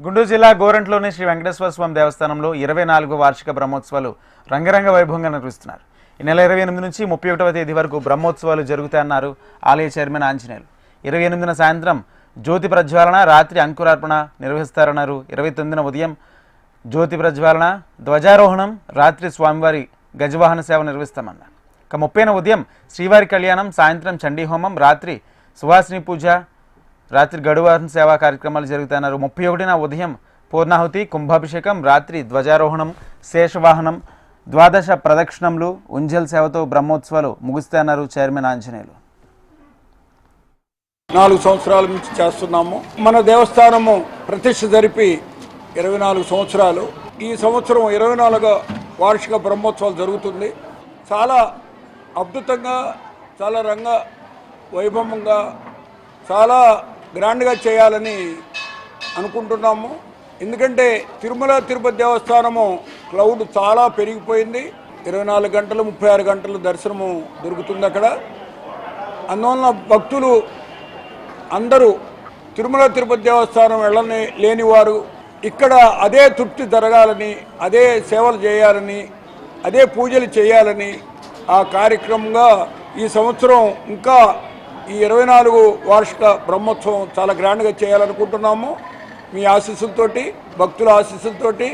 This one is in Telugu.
గుంటూరు జిల్లా గోరంట్లోని శ్రీ వెంకటేశ్వర స్వామి దేవస్థానంలో 24వ వార్షిక బ్రహ్మోత్సవాలు రంగరంగ వైభవంగా నిర్వహిస్తున్నారు. ఈ నెల 28 నుంచి 31వ తేదీ వరకు బ్రహ్మోత్సవాలు జరుగుతాయన్నారు ఆలయ చైర్మన్ ఆంజనేయులు. 28న సాయంత్రం జ్యోతి ప్రజ్వాలన, రాత్రి అంకురార్పణ నిర్వహిస్తారన్నారు. 29న ఉదయం జ్యోతి ప్రజ్వాలన, ధ్వజారోహణం, రాత్రి స్వామివారి గజవాహన సేవ నిర్వహిస్తామన్నారు. ఇక 30న ఉదయం శ్రీవారి కళ్యాణం, సాయంత్రం చండీహోమం, రాత్రి సువాసిని పూజ, రాత్రి గడువాహన సేవా కార్యక్రమాలు జరుగుతాయన్నారు. 31న ఉదయం పూర్ణాహుతి, కుంభాభిషేకం, రాత్రి ధ్వజారోహణం, శేషవాహనం, ద్వాదశ ప్రదక్షిణములు, ఉంజల్ సేవతో బ్రహ్మోత్సవాలు ముగుస్తాయన్నారు చైర్మన్ ఆంజనేయులు. 4 సంవత్సరాల నుంచి చేస్తున్నాము. మన దేవస్థానము ప్రతిష్ఠ జరిపి 24 సంవత్సరాలు. ఈ సంవత్సరం 24వ వార్షిక బ్రహ్మోత్సవాలు జరుగుతుంది. చాలా అద్భుతంగా, చాలా రంగ వైభవంగా, చాలా గ్రాండ్గా చేయాలని అనుకుంటున్నాము. ఎందుకంటే తిరుమల తిరుపతి దేవస్థానము క్లౌడ్ చాలా పెరిగిపోయింది. 24 గంటలు 36 గంటలు దర్శనము దొరుకుతుంది అక్కడ. అందువలన భక్తులు అందరూ తిరుమల తిరుపతి దేవస్థానం వెళ్ళని లేనివారు ఇక్కడ అదే తృప్తి జరగాలని, అదే సేవలు చేయాలని, అదే పూజలు చేయాలని ఆ కార్యక్రమంగా ఈ సంవత్సరం ఇంకా ఈ 24 వార్షిక బ్రహ్మోత్సవం చాలా గ్రాండ్గా చేయాలనుకుంటున్నాము. మీ ఆశీస్సులతోటి, భక్తుల ఆశీస్సులతోటి